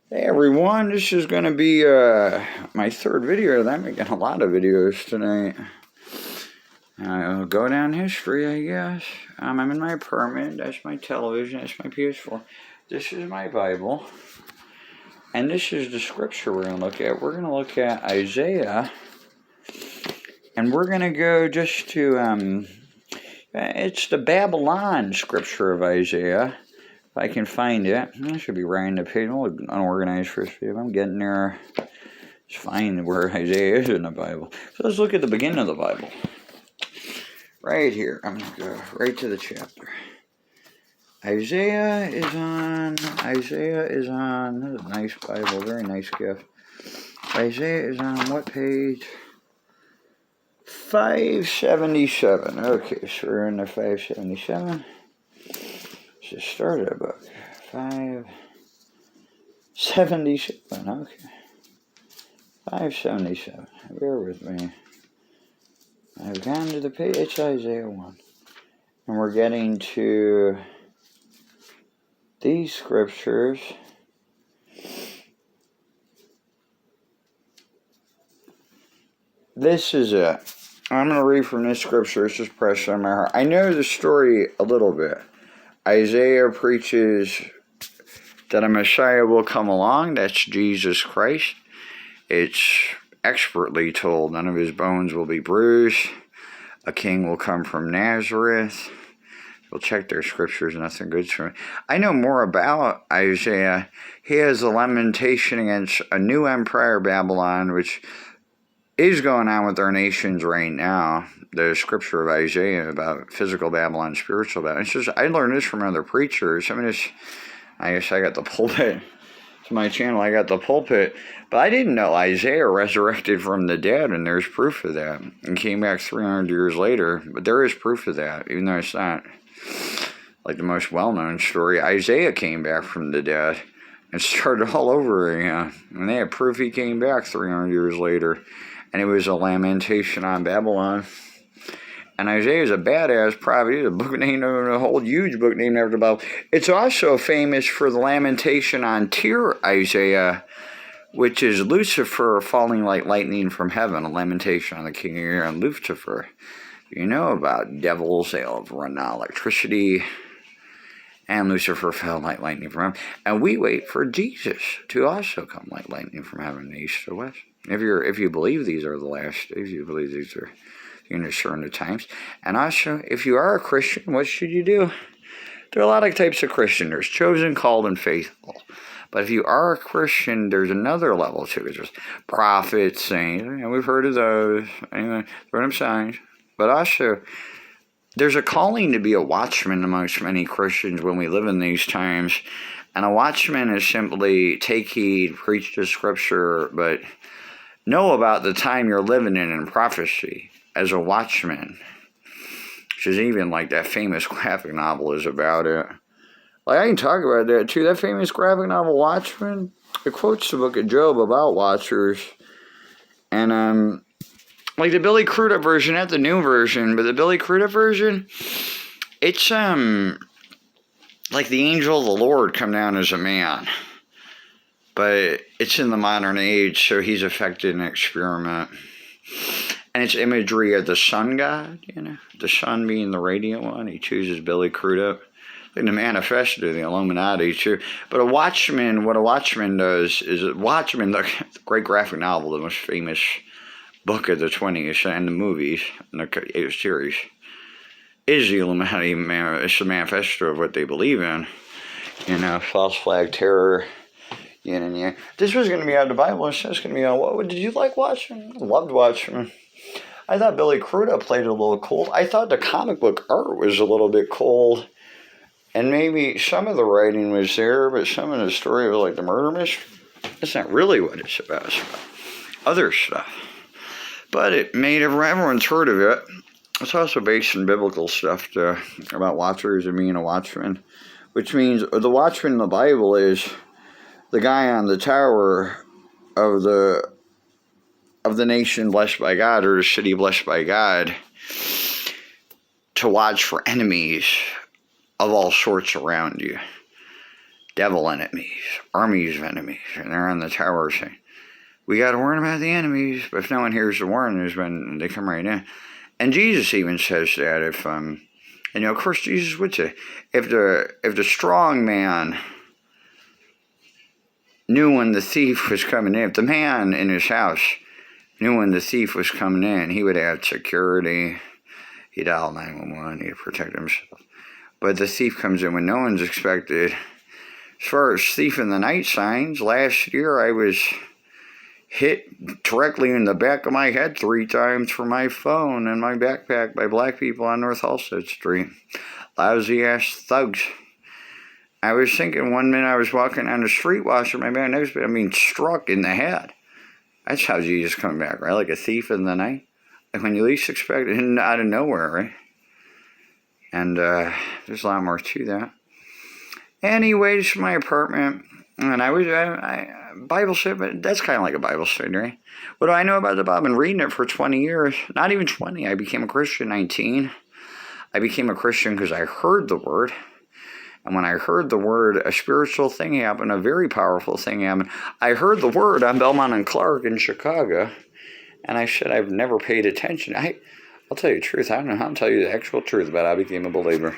Hey everyone, this is going to be my third video. I'm making a lot of videos tonight. I'll go down history, I guess. I'm in my apartment. That's my television. That's my PS4. This is my Bible. And this is the scripture we're going to look at. We're going to look at Isaiah. And we're going to go just to, it's the Babylon scripture of Isaiah. If I can find it. I should be right in the page. I'm a little unorganized for this video. I'm getting there. It's fine where Isaiah is in the Bible. So let's look at the beginning of the Bible. Right here. I'm going to go right to the chapter. Isaiah is on. This is a nice Bible. Very nice gift. Isaiah is on what page? 577. Okay, so we're in the 577. Just started a book. 577. Okay. 577. Bear with me. I've gone to the page. It's Isaiah 1. And we're getting to these scriptures. This is it. I'm going to read from this scripture. It's just pressed on my heart. I know the story a little bit. Isaiah preaches that a Messiah will come along. That's Jesus Christ. It's expertly told none of his bones will be bruised. A king will come from Nazareth. We'll check their scriptures. Nothing good for me. I know more about Isaiah. He has a lamentation against a new empire, Babylon, which is going on with our nations right now. The scripture of Isaiah about physical Babylon, spiritual Babylon. It's just, I learned this from other preachers. I guess I got the pulpit. To my channel, I got the pulpit. But I didn't know Isaiah resurrected from the dead, and there's proof of that. And came back 300 years later. But there is proof of that, even though it's not like the most well-known story. Isaiah came back from the dead and started all over again. And they had proof he came back 300 years later. And it was a lamentation on Babylon. And Isaiah is a badass prophet. He's a book named, a whole huge book named after the Bible. It's also famous for the lamentation on Tyre, Isaiah, which is Lucifer falling like lightning from heaven. A lamentation on the king of Tyre and Lucifer. You know about devils, they all run out electricity. And Lucifer fell like lightning from heaven. And we wait for Jesus to also come like lightning from heaven, east or west. If you believe these are the last days, you believe these are in a certain times. And also, if you are a Christian, what should you do? There are a lot of types of Christian. There's chosen, called, and faithful. But if you are a Christian, there's another level to it. There's prophets, saints, and we've heard of those. Anyway, throw them signs. But also, there's a calling to be a watchman amongst many Christians when we live in these times. And a watchman is simply take heed, preach the scripture, but know about the time you're living in prophecy as a watchman. Which is even like that famous graphic novel is about it. Like, I can talk about that too. That famous graphic novel, Watchmen, it quotes the book of Job about watchers. And, like the Billy Crudup version, not the new version, but the Billy Crudup version, it's, like the angel of the Lord come down as a man. But it's in the modern age, so he's affected an experiment. And it's imagery of the sun god, you know. The sun being the radiant one. He chooses Billy Crudup. Like the manifesto, the Illuminati, too. But what a watchman does is, Watchmen, the great graphic novel, the most famous book of the 20th and the movies, and the series, is the Illuminati, it's the manifesto of what they believe in. You know, false flag terror. Yin and yang. This was going to be out of the Bible. It's just going to be on what? Did you like Watchmen? I loved Watchmen. I thought Billy Crudup played it a little cool. I thought the comic book art was a little bit cold. And maybe some of the writing was there, but some of the story was like the murder mystery. That's not really what it's about. It's about other stuff. But it made everyone's heard of it. It's also based in biblical stuff too, about watchers and being a watchman. Which means the watchman in the Bible is the guy on the tower of the nation blessed by God, or the city blessed by God, to watch for enemies of all sorts around you. devil enemies, armies of enemies, and they're on the tower saying, we got to warn about the enemies, but if no one hears the warning, when they come right in. And Jesus even says that if, and of course Jesus would say, if the strong man knew when the thief was coming in, if the man in his house knew when the thief was coming in, he would have security, he'd dial 911, he'd protect himself. But the thief comes in when no one's expected. As far as thief in the night signs, last year I was hit directly in the back of my head 3 times for my phone and my backpack by black people on North Halstead Street. Lousy ass thugs. I was thinking one minute I was walking down the street washing my bag, next minute I'm being struck in the head. That's how Jesus coming back, right? Like a thief in the night. Like when you least expect it, out of nowhere, right? And there's a lot more to that. Anyways, my apartment, and I Bible study, but that's kind of like a Bible study, right? What do I know about the Bible? I've been reading it for 20 years. Not even 20. I became a Christian 19. I became a Christian because I heard the word. And when I heard the word, a spiritual thing happened, a very powerful thing happened. I heard the word on Belmont and Clark in Chicago, and I said I've never paid attention. I'll tell you the truth. I don't know how to tell you the actual truth about how I became a believer.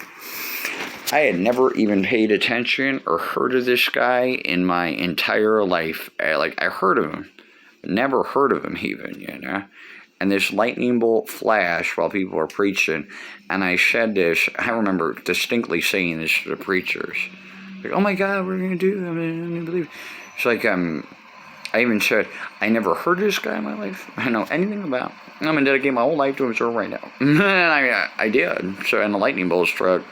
I had never even paid attention or heard of this guy in my entire life. I heard of him, never heard of him even, you know. And this lightning bolt flashed while people were preaching, and I said this. I remember distinctly saying this to the preachers, like, "Oh my God, what are we gonna do? I mean, believe." It's like I even said I never heard of this guy in my life. I don't know anything about. I'm gonna dedicate my whole life to him right now. And I did. So, and the lightning bolt struck.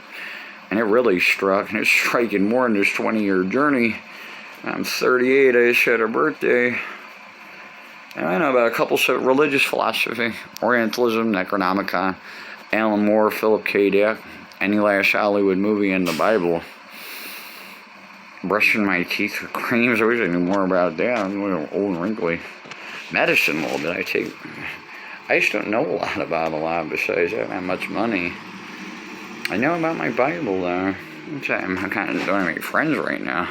And it really struck, and it's striking more in this 20-year journey. I'm 38, I just had a birthday. And I know about a couple of religious philosophy, Orientalism, Necronomicon, Alan Moore, Philip K. Dick, any last Hollywood movie in the Bible. Brushing my teeth with creams, I wish I knew more about that. I'm old and wrinkly. Medicine a little bit, I just don't know a lot about a lot besides I don't have much money. I know about my Bible, though. Which I'm kind of don't have any friends right now.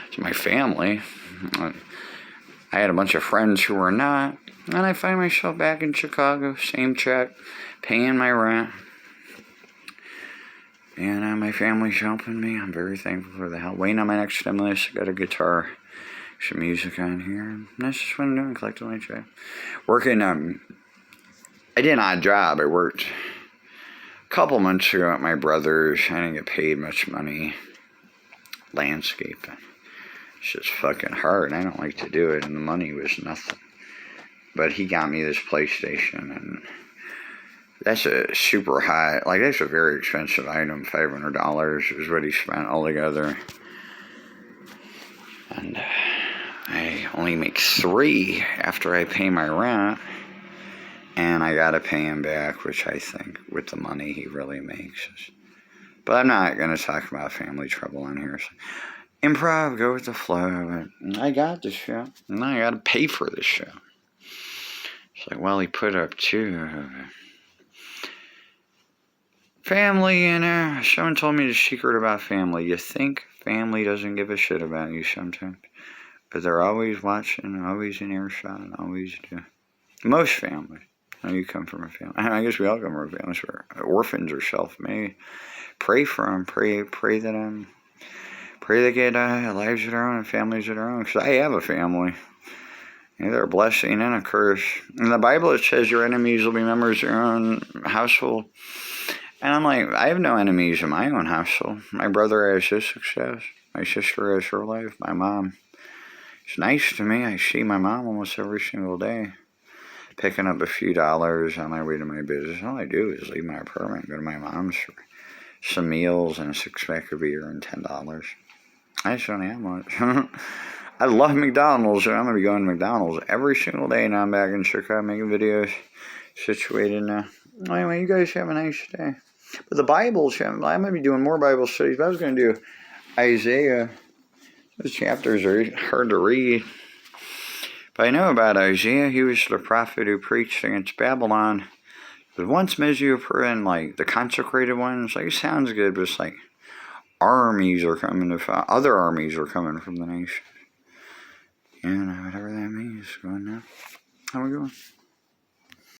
It's my family. I had a bunch of friends who were not. And I find myself back in Chicago, same check, paying my rent. And my family's helping me. I'm very thankful for the help. Waiting on my next stimulus. I got a guitar, some music on here. And that's just what I'm doing, collecting my check. Working, I did an odd job. I worked couple months ago at my brother's. I didn't get paid much money. Landscaping. It's just fucking hard. I don't like to do it, and the money was nothing. But he got me this PlayStation, and that's a super high, that's a very expensive item. $500 is what he spent altogether. And I only make $3 after I pay my rent. And I gotta pay him back, which I think, with the money he really makes. But I'm not gonna talk about family trouble on here. So, improv, go with the flow. But I got this show. And I gotta pay for this show. It's like, well, he put up 2. Family, someone told me the secret about family. You think family doesn't give a shit about you sometimes. But they're always watching, always in earshot, always do. Most families. You come from a family. I guess we all come from a family. We're orphans or self-made. Pray for them. Pray that they get lives of their own and families of their own. Because I have a family. They're a blessing and a curse. In the Bible, it says your enemies will be members of your own household. And I'm like, I have no enemies in my own household. My brother has his success. My sister has her life. My mom is nice to me. I see my mom almost every single day. Picking up a few dollars on my way to my business. All I do is leave my apartment, go to my mom's for some meals and a 6-pack of beer and $10. I just don't have much. I love McDonald's, so I'm going to be going to McDonald's every single day now. I'm back in Chicago making videos, situated now. Anyway, you guys have a nice day. But the Bible's, I'm going to be doing more Bible studies, but I was going to do Isaiah. Those chapters are hard to read. But I know about Isaiah. He was the prophet who preached against Babylon. But once Messiah and the consecrated ones, it sounds good, but it's armies are coming to fight. Other armies are coming from the nation. And whatever that means. Going now. How are we going?